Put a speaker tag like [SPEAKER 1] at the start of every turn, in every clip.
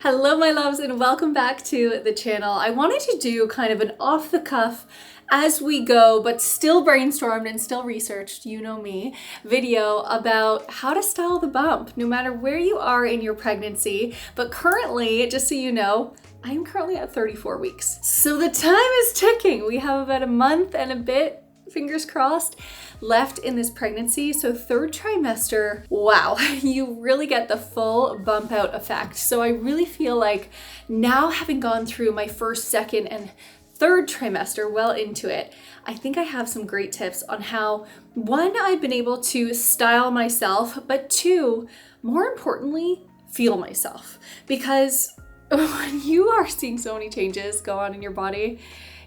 [SPEAKER 1] Hello my loves and welcome back to the channel. I wanted to do kind of an off the cuff as we go, but still brainstormed and still researched, you know me, video about how to style the bump no matter where you are in your pregnancy. But currently, just so you know, I'm currently at 34 weeks. So the time is ticking. We have about a month and a bit, fingers crossed, left in this pregnancy. So third trimester, wow, you really get the full bump out effect. So I really feel like now, having gone through my first, second, and third trimester, well into it, I think I have some great tips on how, one, I've been able to style myself, but two, more importantly, feel myself. Because when you are seeing so many changes go on in your body,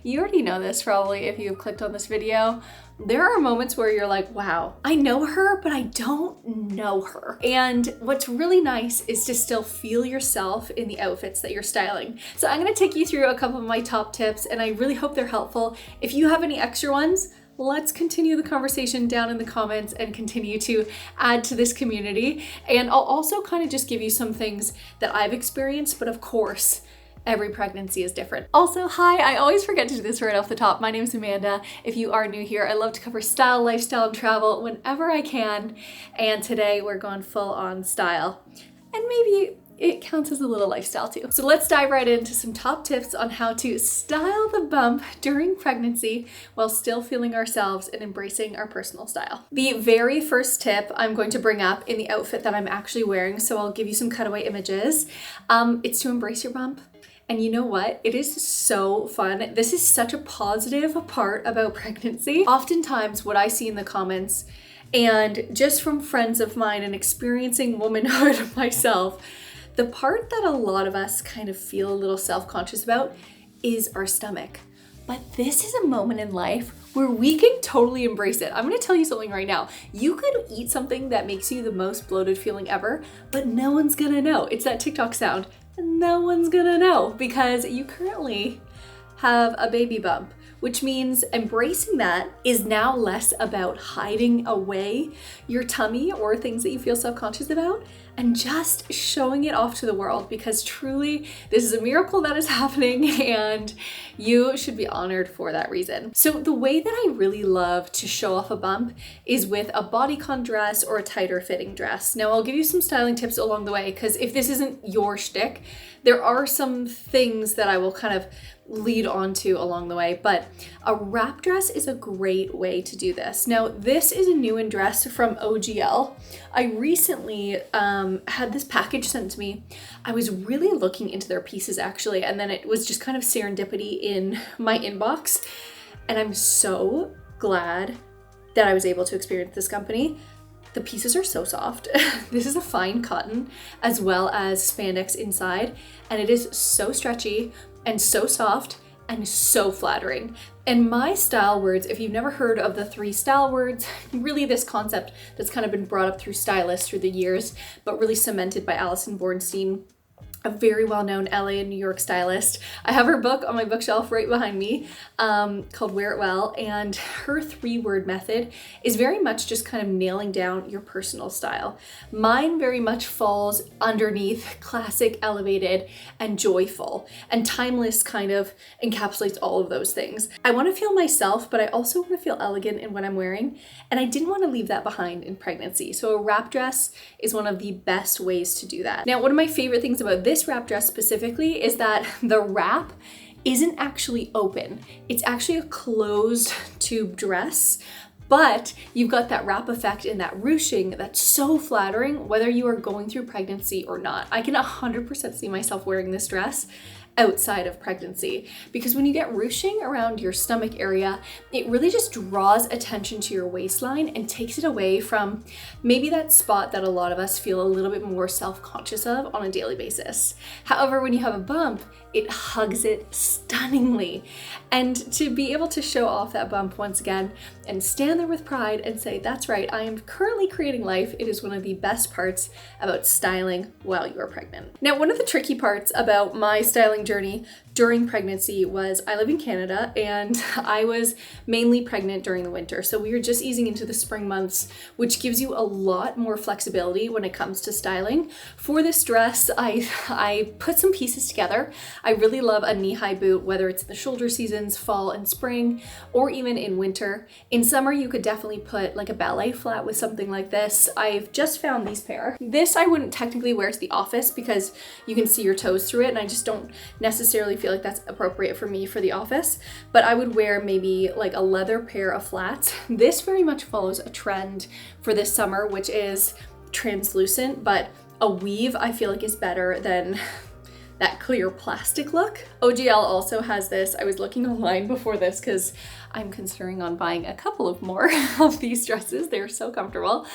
[SPEAKER 1] you already know this probably if you've clicked on this video, there are moments where you're like, wow, I know her, but I don't know her. And what's really nice is to still feel yourself in the outfits that you're styling. So I'm gonna take you through a couple of my top tips and I really hope they're helpful. If you have any extra ones, let's continue the conversation down in the comments and continue to add to this community. And I'll also kind of just give you some things that I've experienced, but of course, every pregnancy is different. Also, hi, I always forget to do this right off the top. My name is Amanda. If you are new here, I love to cover style, lifestyle, and travel whenever I can. And today we're going full on style. And maybe it counts as a little lifestyle too. So let's dive right into some top tips on how to style the bump during pregnancy while still feeling ourselves and embracing our personal style. The very first tip I'm going to bring up in the outfit that I'm actually wearing, so I'll give you some cutaway images, it's to embrace your bump. And you know what? It is so fun. This is such a positive part about pregnancy. Oftentimes what I see in the comments, and just from friends of mine and experiencing womanhood myself, the part that a lot of us kind of feel a little self-conscious about is our stomach. But this is a moment in life where we can totally embrace it. I'm gonna tell you something right now. You could eat something that makes you the most bloated feeling ever, but no one's gonna know. It's that TikTok sound. No one's gonna know because you currently have a baby bump, which means embracing that is now less about hiding away your tummy or things that you feel self-conscious about and just showing it off to the world, because truly this is a miracle that is happening and you should be honored for that reason. So the way that I really love to show off a bump is with a bodycon dress or a tighter fitting dress. Now I'll give you some styling tips along the way, because if this isn't your shtick, there are some things that I will kind of lead on to along the way, but a wrap dress is a great way to do this. Now, this is a new in dress from OGL. I recently had this package sent to me. I was really looking into their pieces actually, and then it was just kind of serendipity in my inbox. And I'm so glad that I was able to experience this company. The pieces are so soft. This is a fine cotton as well as spandex inside, and it is so stretchy and so soft and so flattering. And my style words, if you've never heard of the 3 style words, really this concept that's kind of been brought up through stylists through the years, but really cemented by Alison Bornstein, a very well-known LA and New York stylist. I have her book on my bookshelf right behind me called Wear It Well, and her 3-word method is very much just kind of nailing down your personal style. Mine very much falls underneath classic, elevated, and joyful, and timeless kind of encapsulates all of those things. I want to feel myself, but I also want to feel elegant in what I'm wearing, and I didn't want to leave that behind in pregnancy. So a wrap dress is one of the best ways to do that. Now, one of my favorite things about this wrap dress specifically is that the wrap isn't actually open. It's actually a closed tube dress, but you've got that wrap effect and that ruching that's so flattering whether you are going through pregnancy or not. I can 100% see myself wearing this dress outside of pregnancy, because when you get ruching around your stomach area, it really just draws attention to your waistline and takes it away from maybe that spot that a lot of us feel a little bit more self-conscious of on a daily basis. However, when you have a bump, it hugs it stunningly. And to be able to show off that bump once again and stand there with pride and say, that's right, I am currently creating life. It is one of the best parts about styling while you are pregnant. Now, one of the tricky parts about my styling styling journey during pregnancy was I live in Canada and I was mainly pregnant during the winter. So we were just easing into the spring months, which gives you a lot more flexibility when it comes to styling. For this dress, I put some pieces together. I really love a knee-high boot, whether it's in the shoulder seasons, fall and spring, or even in winter. In summer, you could definitely put like a ballet flat with something like this. I've just found these pair. This I wouldn't technically wear to the office because you can see your toes through it, and I just don't necessarily feel like that's appropriate for me for the office, but I would wear maybe like a leather pair of flats. This very much follows a trend for this summer, which is translucent, but a weave I feel like is better than that clear plastic look. OGL also has this. I was looking online before this because I'm considering on buying a couple of more of these dresses. They're so comfortable.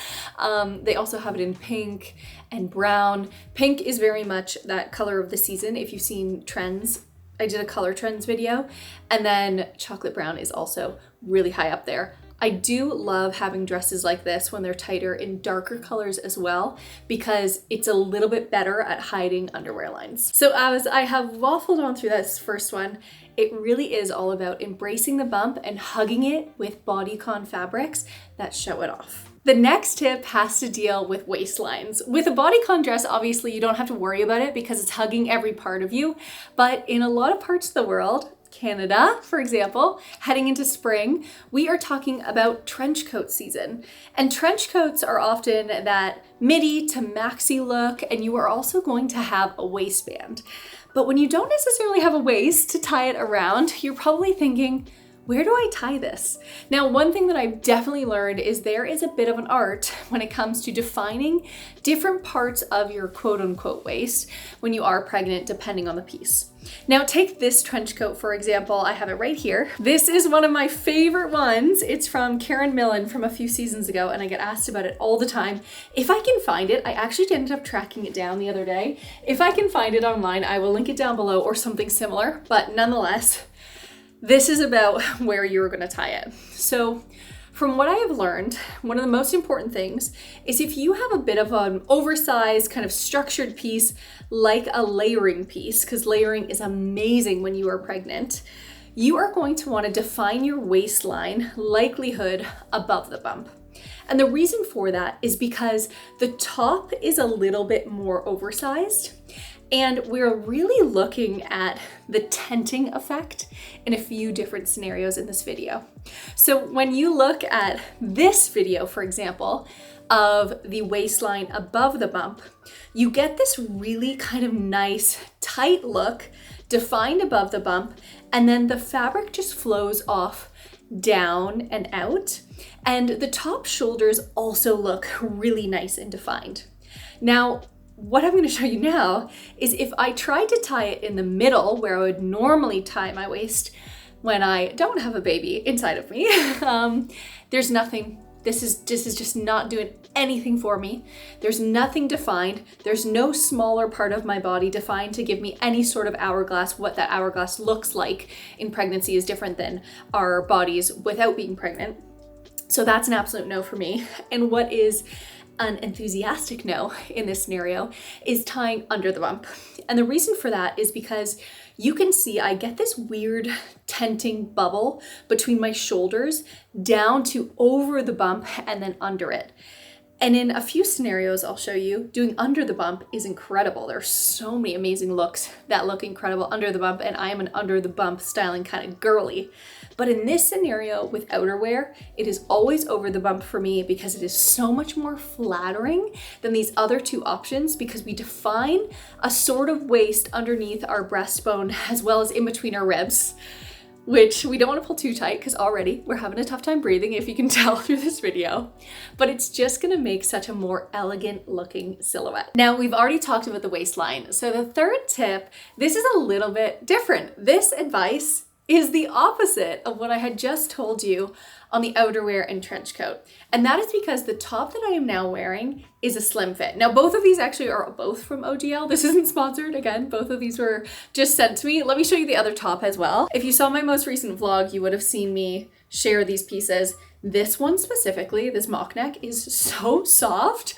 [SPEAKER 1] They also have it in pink and brown. Pink is very much that color of the season. If you've seen trends, I did a color trends video, and then chocolate brown is also really high up there. I do love having dresses like this when they're tighter in darker colors as well, because it's a little bit better at hiding underwear lines. So as I have waffled on through this first one, it really is all about embracing the bump and hugging it with bodycon fabrics that show it off. The next tip has to deal with waistlines. With a bodycon dress, obviously you don't have to worry about it because it's hugging every part of you, but in a lot of parts of the world, Canada, for example, heading into spring, we are talking about trench coat season. And trench coats are often that midi to maxi look, and you are also going to have a waistband. But when you don't necessarily have a waist to tie it around, you're probably thinking, where do I tie this? Now, one thing that I've definitely learned is there is a bit of an art when it comes to defining different parts of your quote unquote waist when you are pregnant, depending on the piece. Now, take this trench coat, for example. I have it right here. This is one of my favorite ones. It's from Karen Millen from a few seasons ago, and I get asked about it all the time. If I can find it, I actually ended up tracking it down the other day. If I can find it online, I will link it down below or something similar, but nonetheless, this is about where you're gonna tie it. So from what I have learned, one of the most important things is if you have a bit of an oversized kind of structured piece, like a layering piece, because layering is amazing when you are pregnant, you are going to want to define your waistline likelihood above the bump. And the reason for that is because the top is a little bit more oversized, and we're really looking at the tenting effect in a few different scenarios in this video. So when you look at this video, for example, of the waistline above the bump, you get this really kind of nice tight look defined above the bump, and then the fabric just flows off down and out, and the top shoulders also look really nice and defined. Now, what I'm going to show you now is if I tried to tie it in the middle where I would normally tie my waist when I don't have a baby inside of me, there's nothing. This is just not doing anything for me. There's nothing defined. There's no smaller part of my body defined to give me any sort of hourglass. What that hourglass looks like in pregnancy is different than our bodies without being pregnant. So that's an absolute no for me. And what is an enthusiastic no in this scenario is tying under the bump. And the reason for that is because you can see I get this weird tenting bubble between my shoulders down to over the bump and then under it. And in a few scenarios I'll show you, doing under the bump is incredible. There are so many amazing looks that look incredible under the bump, and I am an under the bump styling kind of girly. But in this scenario with outerwear, it is always over the bump for me because it is so much more flattering than these other two options, because we define a sort of waist underneath our breastbone as well as in between our ribs, which we don't want to pull too tight because already we're having a tough time breathing, if you can tell through this video, but it's just going to make such a more elegant looking silhouette. Now, we've already talked about the waistline. So the third tip, this is a little bit different. This advice is the opposite of what I had just told you on the outerwear and trench coat. And that is because the top that I am now wearing is a slim fit. Now, both of these actually are both from OGL. This isn't sponsored. Again, both of these were just sent to me. Let me show you the other top as well. If you saw my most recent vlog, you would have seen me share these pieces. This one specifically, this mock neck, is so soft.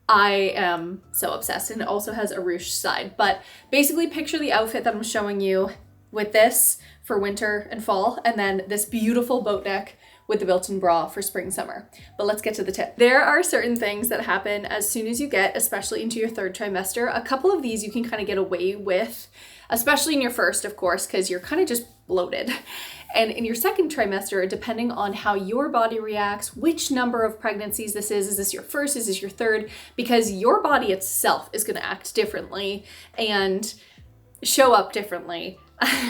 [SPEAKER 1] I am so obsessed, and it also has a ruched side. But basically picture the outfit that I'm showing you with this for winter and fall, and then this beautiful boat neck with the built-in bra for spring, summer. But let's get to the tip. There are certain things that happen as soon as you get, especially into your third trimester. A couple of these you can kind of get away with, especially in your first, of course, because you're kind of just bloated. And in your second trimester, depending on how your body reacts, which number of pregnancies this is this your first, is this your third? Because your body itself is gonna act differently and show up differently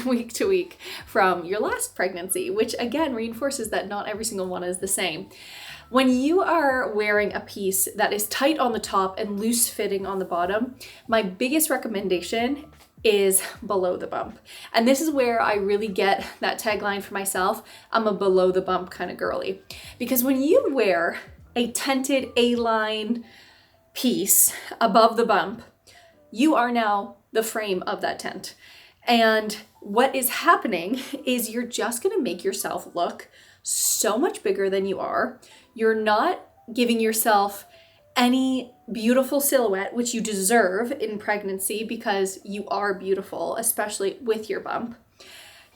[SPEAKER 1] week to week from your last pregnancy, which again reinforces that not every single one is the same. When you are wearing a piece that is tight on the top and loose fitting on the bottom, my biggest recommendation is below the bump. And this is where I really get that tagline for myself. I'm a below the bump kind of girly. Because when you wear a tented A-line piece above the bump, you are now the frame of that tent. And what is happening is you're just gonna make yourself look so much bigger than you are. You're not giving yourself any beautiful silhouette, which you deserve in pregnancy because you are beautiful, especially with your bump.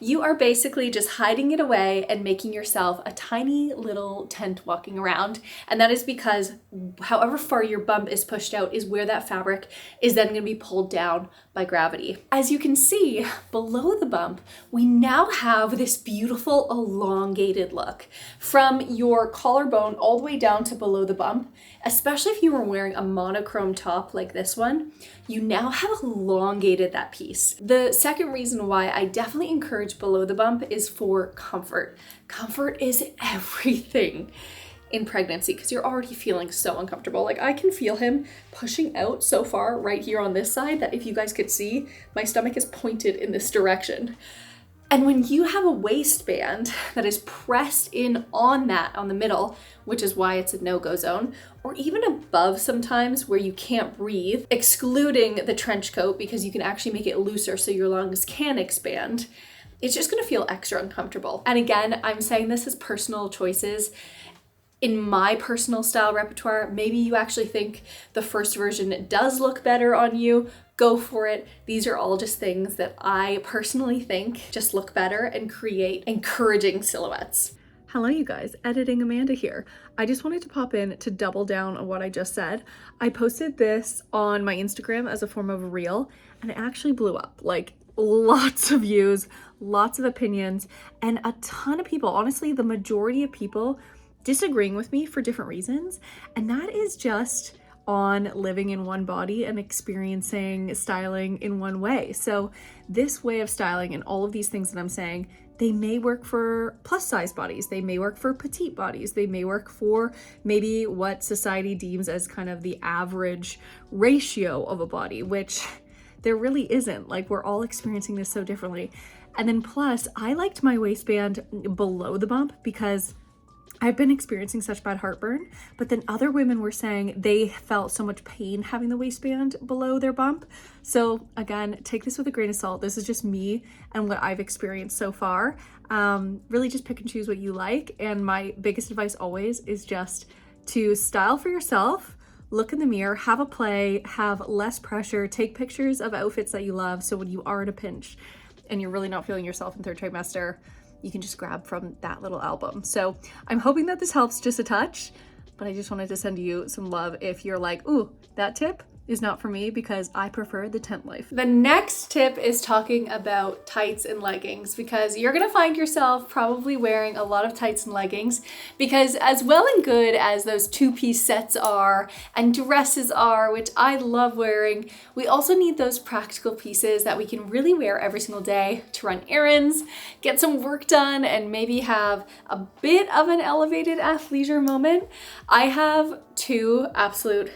[SPEAKER 1] You are basically just hiding it away and making yourself a tiny little tent walking around. And that is because however far your bump is pushed out is where that fabric is then gonna be pulled down by gravity. As you can see, below the bump, we now have this beautiful elongated look from your collarbone all the way down to below the bump. Especially if you were wearing a monochrome top like this one, you now have elongated that piece. The second reason why I definitely encourage below the bump is for comfort. Comfort is everything in pregnancy because you're already feeling so uncomfortable. Like I can feel him pushing out so far right here on this side that if you guys could see, my stomach is pointed in this direction. And when you have a waistband that is pressed in on that, on the middle, which is why it's a no-go zone, or even above sometimes where you can't breathe, excluding the trench coat because you can actually make it looser so your lungs can expand, it's just gonna feel extra uncomfortable. And again, I'm saying this as personal choices. In my personal style repertoire, maybe you actually think the first version does look better on you, go for it. These are all just things that I personally think just look better and create encouraging silhouettes. Hello you guys, Editing Amanda here. I just wanted to pop in to double down on what I just said. I posted this on my Instagram as a form of a reel and it actually blew up. Like lots of views, lots of opinions, and a ton of people, honestly, the majority of people disagreeing with me for different reasons. And that is just on living in one body and experiencing styling in one way. So this way of styling and all of these things that I'm saying, they may work for plus size bodies, they may work for petite bodies, they may work for maybe what society deems as kind of the average ratio of a body, which there really isn't. Like we're all experiencing this so differently. And then plus, I liked my waistband below the bump because I've been experiencing such bad heartburn, but then other women were saying they felt so much pain having the waistband below their bump. So again, take this with a grain of salt. This is just me and what I've experienced so far. Really just pick and choose what you like. And my biggest advice always is just to style for yourself, look in the mirror, have a play, have less pressure, take pictures of outfits that you love. So when you are in a pinch and you're really not feeling yourself in third trimester, you can just grab from that little album. So I'm hoping that this helps just a touch, but I just wanted to send you some love if you're like, ooh, that tip is not for me because I prefer the tent life. The next tip is talking about tights and leggings because you're gonna find yourself probably wearing a lot of tights and leggings because as well and good as those two-piece sets are and dresses are, which I love wearing, we also need those practical pieces that we can really wear every single day to run errands, get some work done, and maybe have a bit of an elevated athleisure moment. I have two absolute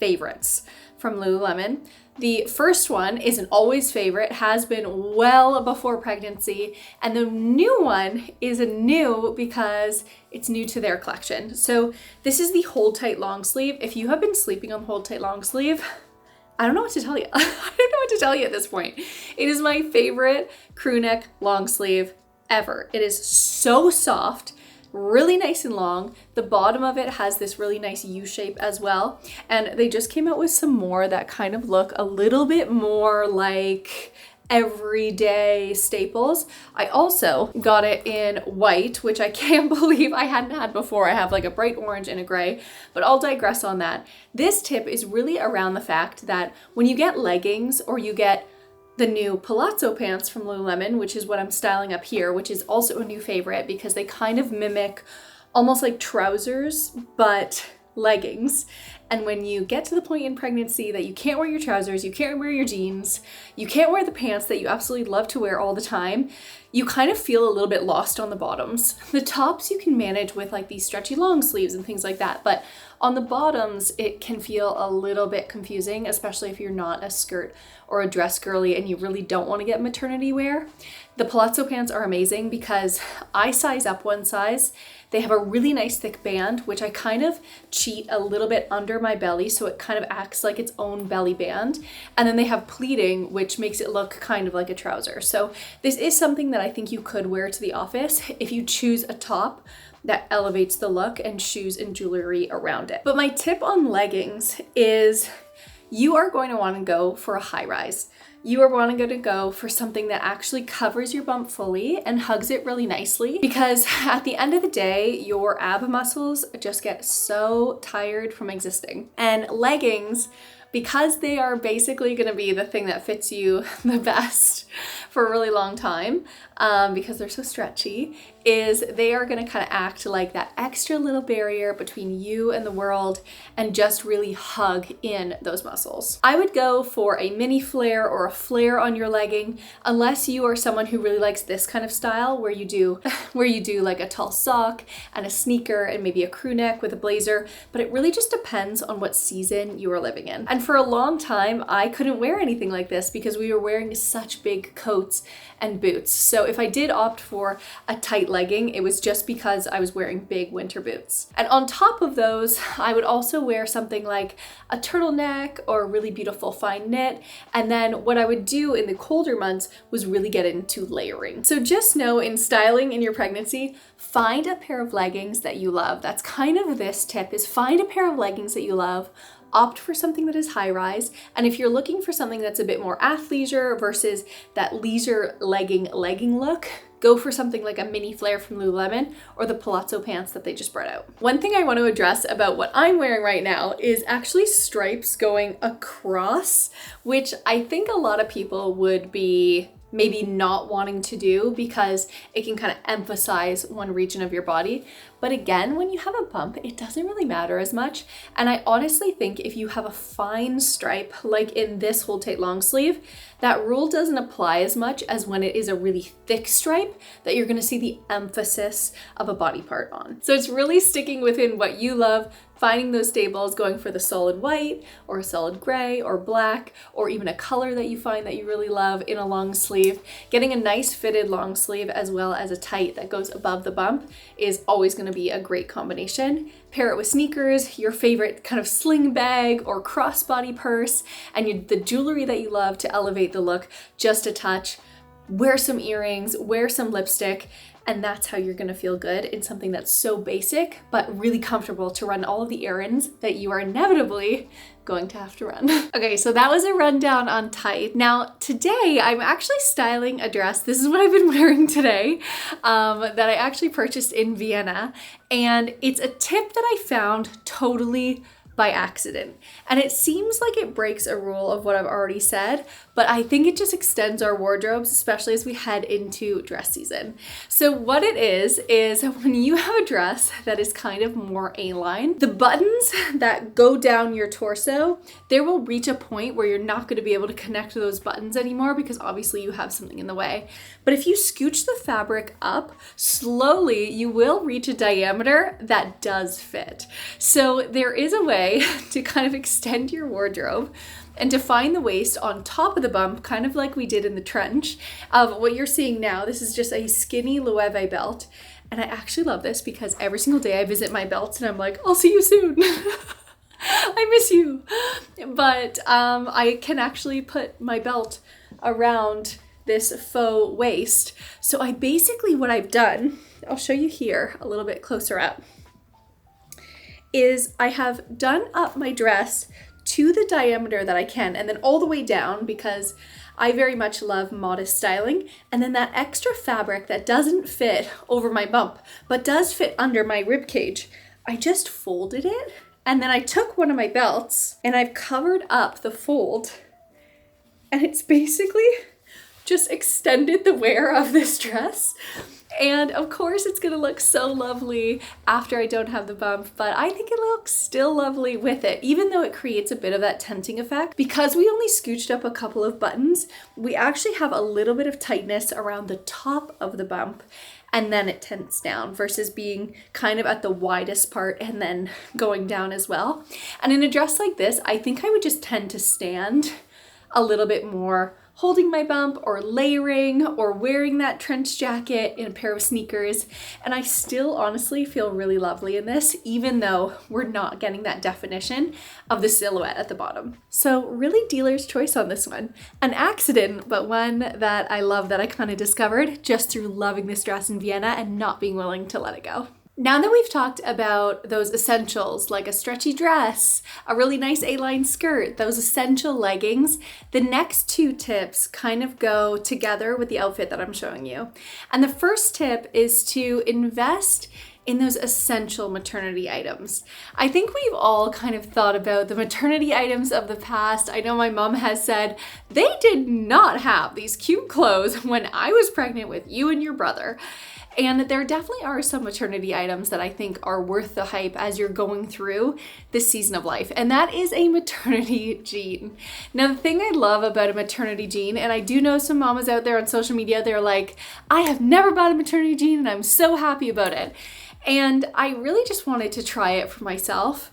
[SPEAKER 1] favorites from Lululemon. The first one is an always favorite, has been well before pregnancy, and the new one is a new because it's new to their collection. So this is the Hold Tight long sleeve. If you have been sleeping on the Hold Tight long sleeve, I don't know what to tell you. I don't know what to tell you at this point. It is my favorite crew neck long sleeve ever. It is so soft, really nice and long. The bottom of it has this really nice U shape as well. And they just came out with some more that kind of look a little bit more like everyday staples. I also got it in white, which I can't believe I hadn't had before. I have like a bright orange and a gray, but I'll digress on that. This tip is really around the fact that when you get leggings or you get the new palazzo pants from Lululemon, which is what I'm styling up here, which is also a new favorite because they kind of mimic almost like trousers, but leggings. And when you get to the point in pregnancy that you can't wear your trousers, you can't wear your jeans, you can't wear the pants that you absolutely love to wear all the time, you kind of feel a little bit lost on the bottoms. The tops you can manage with like these stretchy long sleeves and things like that, but on the bottoms it can feel a little bit confusing, especially if you're not a skirt or a dress girly and you really don't want to get maternity wear. The palazzo pants are amazing because I size up one size. They have a really nice thick band, which I kind of cheat a little bit under my belly, so it kind of acts like its own belly band. And then they have pleating, which makes it look kind of like a trouser. So this is something that I think you could wear to the office if you choose a top that elevates the look and shoes and jewelry around it. But my tip on leggings is you are going to want to go for a high rise. You are wanting to go for something that actually covers your bump fully and hugs it really nicely, because at the end of the day, your ab muscles just get so tired from existing. And leggings, because they are basically going to be the thing that fits you the best for a really long time, because they're so stretchy, is they are going to kind of act like that extra little barrier between you and the world and just really hug in those muscles. I would go for a mini flare or a flare on your legging, unless you are someone who really likes this kind of style where you do like a tall sock and a sneaker and maybe a crew neck with a blazer, but it really just depends on what season you are living in. And for a long time, I couldn't wear anything like this because we were wearing such big coats and boots. So if I did opt for a tight legging, it was just because I was wearing big winter boots. And on top of those, I would also wear something like a turtleneck or a really beautiful fine knit. And then what I would do in the colder months was really get into layering. So just know, in styling in your pregnancy, find a pair of leggings that you love. That's kind of this tip, is find a pair of leggings that you love. Opt for something that is high rise. And if you're looking for something that's a bit more athleisure versus that leisure legging look, go for something like a mini flare from Lululemon or the palazzo pants that they just brought out. One thing I want to address about what I'm wearing right now is actually stripes going across, which I think a lot of people would be maybe not wanting to do because it can kind of emphasize one region of your body. But again, when you have a bump, it doesn't really matter as much. And I honestly think if you have a fine stripe, like in this hold tight long sleeve, that rule doesn't apply as much as when it is a really thick stripe that you're gonna see the emphasis of a body part on. So it's really sticking within what you love, finding those staples, going for the solid white or a solid gray or black, or even a color that you find that you really love in a long sleeve. Getting a nice fitted long sleeve as well as a tight that goes above the bump is always going to be a great combination. Pair it with sneakers, your favorite kind of sling bag or crossbody purse, and the jewelry that you love to elevate the look just a touch. Wear some earrings, wear some lipstick, and that's how you're gonna feel good in something that's so basic, but really comfortable to run all of the errands that you are inevitably going to have to run. Okay, so that was a rundown on tight. Now, today I'm actually styling a dress. This is what I've been wearing today, that I actually purchased in Vienna. And it's a tip that I found totally by accident. And it seems like it breaks a rule of what I've already said, but I think it just extends our wardrobes, especially as we head into dress season. So what it is when you have a dress that is kind of more A-line, the buttons that go down your torso, there will reach a point where you're not going to be able to connect to those buttons anymore because obviously you have something in the way. But if you scooch the fabric up slowly, you will reach a diameter that does fit. So there is a way to kind of extend your wardrobe and to find the waist on top of the bump, kind of like we did in the trench of what you're seeing now. This is just a skinny Loewe belt. And I actually love this because every single day I visit my belts and I'm like, I'll see you soon. I miss you. But I can actually put my belt around this faux waist. So what I've done, I'll show you here a little bit closer up, is I have done up my dress to the diameter that I can, and then all the way down, because I very much love modest styling. And then that extra fabric that doesn't fit over my bump, but does fit under my rib cage, I just folded it. And then I took one of my belts and I've covered up the fold, and it's basically just extended the wear of this dress. And of course it's gonna look so lovely after I don't have the bump, but I think it looks still lovely with it, even though it creates a bit of that tenting effect. Because we only scooched up a couple of buttons, we actually have a little bit of tightness around the top of the bump, and then it tents down versus being kind of at the widest part and then going down as well. And in a dress like this, I think I would just tend to stand a little bit more holding my bump or layering or wearing that trench jacket in a pair of sneakers. And I still honestly feel really lovely in this, even though we're not getting that definition of the silhouette at the bottom. So really dealer's choice on this one. An accident, but one that I love, that I kind of discovered just through loving this dress in Vienna and not being willing to let it go. Now that we've talked about those essentials, like a stretchy dress, a really nice A-line skirt, those essential leggings, the next two tips kind of go together with the outfit that I'm showing you. And the first tip is to invest in those essential maternity items. I think we've all kind of thought about the maternity items of the past. I know my mom has said, they did not have these cute clothes when I was pregnant with you and your brother. And there definitely are some maternity items that I think are worth the hype as you're going through this season of life. And that is a maternity jean. Now, the thing I love about a maternity jean, and I do know some mamas out there on social media, they're like, I have never bought a maternity jean and I'm so happy about it. And I really just wanted to try it for myself.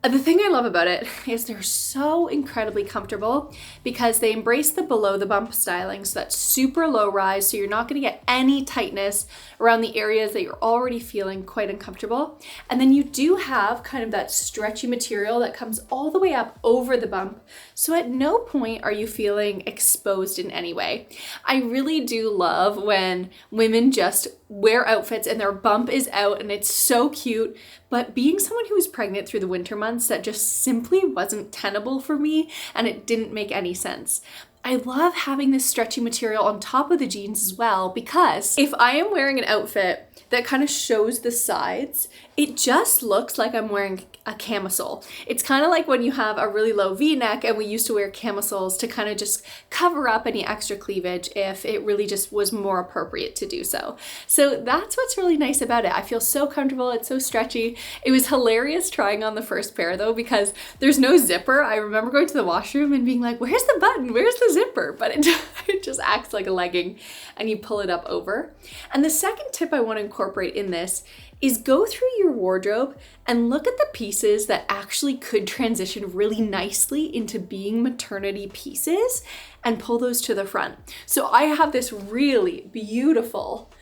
[SPEAKER 1] The thing I love about it is they're so incredibly comfortable because they embrace the below the bump styling, so that's super low rise, so you're not going to get any tightness around the areas that you're already feeling quite uncomfortable. And then you do have kind of that stretchy material that comes all the way up over the bump, so at no point are you feeling exposed in any way. I really do love when women just wear outfits and their bump is out and it's so cute, but being someone who was pregnant through the winter months, that just simply wasn't tenable for me and it didn't make any sense. I love having this stretchy material on top of the jeans as well, because if I am wearing an outfit that kind of shows the sides, it just looks like I'm wearing a camisole. It's kind of like when you have a really low V-neck, and we used to wear camisoles to kind of just cover up any extra cleavage if it really just was more appropriate to do so. So that's what's really nice about it. I feel so comfortable, it's so stretchy. It was hilarious trying on the first pair though, because there's no zipper. I remember going to the washroom and being like, where's the button? Where's the zipper? But it just acts like a legging and you pull it up over. And the second tip I want to incorporate in this is go through your wardrobe and look at the pieces that actually could transition really nicely into being maternity pieces and pull those to the front. So I have this really beautiful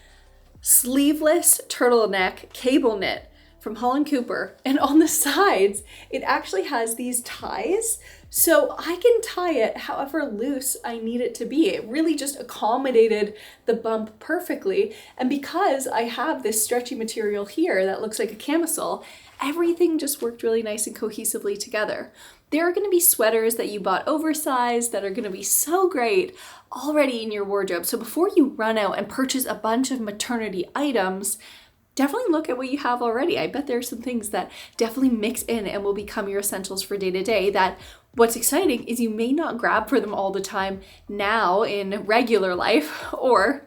[SPEAKER 1] sleeveless turtleneck cable knit from Holland Cooper, and on the sides it actually has these ties, so I can tie it however loose I need it to be. It really just accommodated the bump perfectly, and because I have this stretchy material here that looks like a camisole, everything just worked really nice and cohesively together. There are going to be sweaters that you bought oversized that are going to be so great already in your wardrobe, so before you run out and purchase a bunch of maternity items, definitely look at what you have already. I bet there are some things that definitely mix in and will become your essentials for day to day, that what's exciting is you may not grab for them all the time now in regular life, or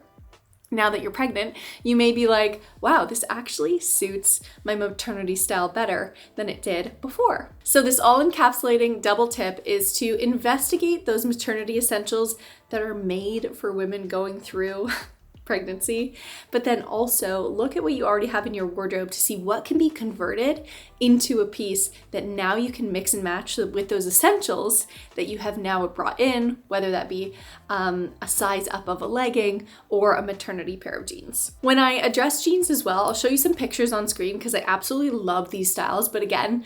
[SPEAKER 1] now that you're pregnant, you may be like, wow, this actually suits my maternity style better than it did before. So this all-encapsulating double tip is to investigate those maternity essentials that are made for women going through pregnancy, but then also look at what you already have in your wardrobe to see what can be converted into a piece that now you can mix and match with those essentials that you have now brought in, whether that be a size up of a legging or a maternity pair of jeans. When I address jeans as well, I'll show you some pictures on screen because I absolutely love these styles, but again,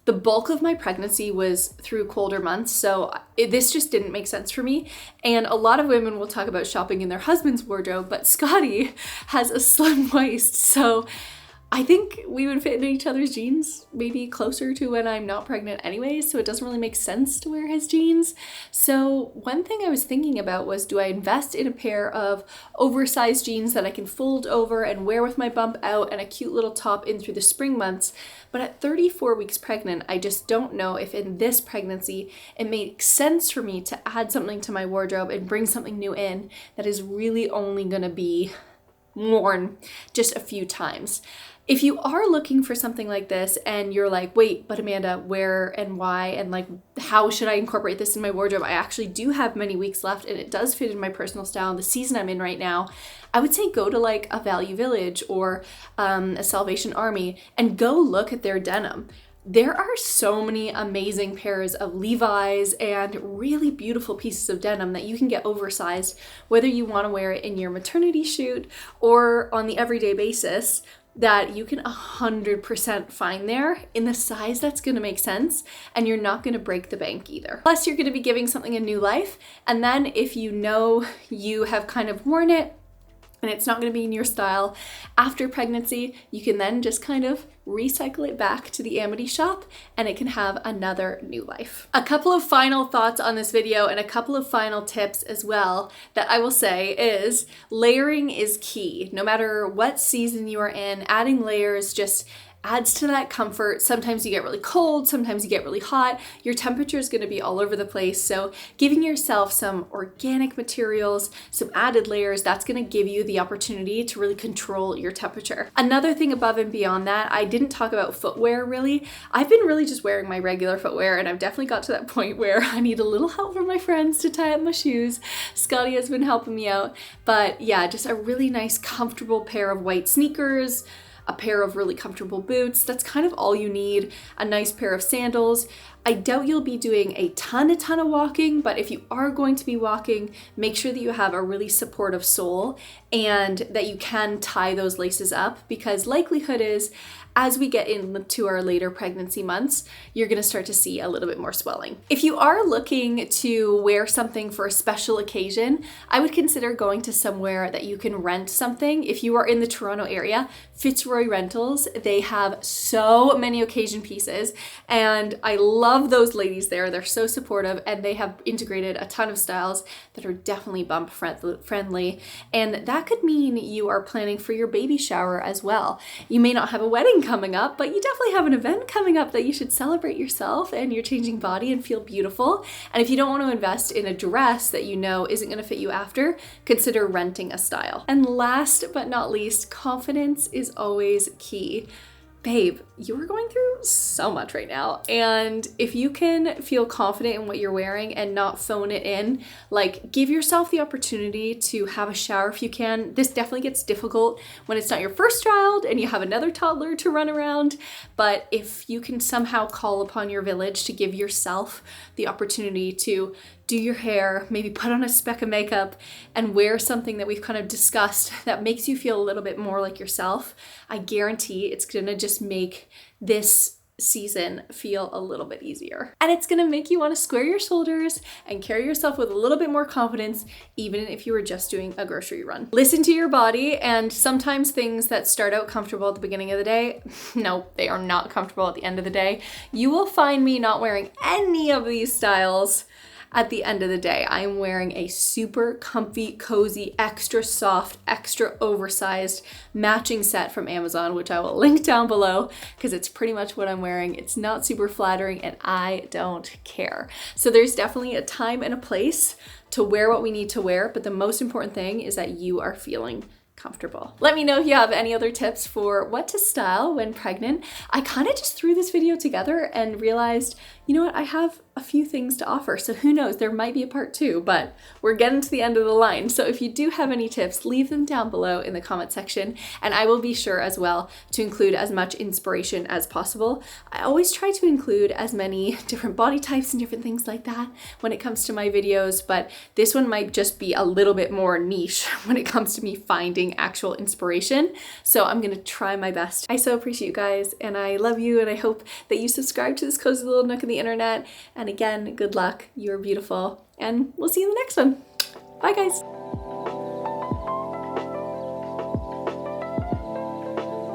[SPEAKER 1] The bulk of my pregnancy was through colder months, so this just didn't make sense for me. And a lot of women will talk about shopping in their husband's wardrobe, but Scotty has a slim waist, so I think we would fit into each other's jeans maybe closer to when I'm not pregnant anyways, so it doesn't really make sense to wear his jeans. So one thing I was thinking about was, do I invest in a pair of oversized jeans that I can fold over and wear with my bump out and a cute little top in through the spring months? But at 34 weeks pregnant, I just don't know if in this pregnancy it makes sense for me to add something to my wardrobe and bring something new in that is really only gonna be worn just a few times. If you are looking for something like this and you're like, wait, but Amanda, where and why and like how should I incorporate this in my wardrobe? I actually do have many weeks left and it does fit in my personal style in the season I'm in right now. I would say go to like a Value Village or a Salvation Army and go look at their denim. There are so many amazing pairs of Levi's and really beautiful pieces of denim that you can get oversized, whether you want to wear it in your maternity shoot or on the everyday basis, that you can 100% find there in the size that's gonna make sense, and you're not gonna break the bank either. Plus, you're gonna be giving something a new life, and then if you know you have kind of worn it, and it's not gonna be in your style after pregnancy, you can then just kind of recycle it back to the Amity shop and it can have another new life. A couple of final thoughts on this video and a couple of final tips as well that I will say is layering is key. No matter what season you are in, adding layers just adds to that comfort. Sometimes you get really cold, sometimes you get really hot. Your temperature is going to be all over the place. So giving yourself some organic materials, some added layers, that's going to give you the opportunity to really control your temperature. Another thing above and beyond that, I didn't talk about footwear really. I've been really just wearing my regular footwear, and I've definitely got to that point where I need a little help from my friends to tie up my shoes. Scotty has been helping me out, but yeah, just a really nice comfortable pair of white sneakers, a pair of really comfortable boots. That's kind of all you need. A nice pair of sandals. I doubt you'll be doing a ton of walking, but if you are going to be walking, make sure that you have a really supportive sole and that you can tie those laces up, because likelihood is as we get into our later pregnancy months, you're gonna start to see a little bit more swelling. If you are looking to wear something for a special occasion, I would consider going to somewhere that you can rent something. If you are in the Toronto area, Fitzroy Rentals, they have so many occasion pieces, and I love those ladies there. They're so supportive, and they have integrated a ton of styles that are definitely bump friendly, and that could mean you are planning for your baby shower as well. You may not have a wedding coming up, but you definitely have an event coming up that you should celebrate yourself and your changing body and feel beautiful. And if you don't want to invest in a dress that you know isn't going to fit you after, consider renting a style. And last but not least, confidence is always key. Babe, you are going through so much right now. And if you can feel confident in what you're wearing and not phone it in, like give yourself the opportunity to have a shower if you can. This definitely gets difficult when it's not your first child and you have another toddler to run around. But if you can somehow call upon your village to give yourself the opportunity to do your hair, maybe put on a speck of makeup and wear something that we've kind of discussed that makes you feel a little bit more like yourself, I guarantee it's gonna just make this season feel a little bit easier. And it's gonna make you wanna square your shoulders and carry yourself with a little bit more confidence, even if you were just doing a grocery run. Listen to your body, and sometimes things that start out comfortable at the beginning of the day, no, they are not comfortable at the end of the day. You will find me not wearing any of these styles at the end of the day. I'm wearing a super comfy, cozy, extra soft, extra oversized matching set from Amazon, which I will link down below because it's pretty much what I'm wearing. It's not super flattering and I don't care. So there's definitely a time and a place to wear what we need to wear, but the most important thing is that you are feeling comfortable. Let me know if you have any other tips for what to style when pregnant. I kind of just threw this video together and realized, you know what, I have a few things to offer. So who knows, there might be a part 2, but we're getting to the end of the line. So if you do have any tips, leave them down below in the comment section, and I will be sure as well to include as much inspiration as possible. I always try to include as many different body types and different things like that when it comes to my videos, but this one might just be a little bit more niche when it comes to me finding finding actual inspiration. So I'm gonna try my best. I so appreciate you guys, and I love you, and I hope that you subscribe to this cozy little nook of the internet. And again, good luck, you're beautiful, and we'll see you in the next one. Bye guys.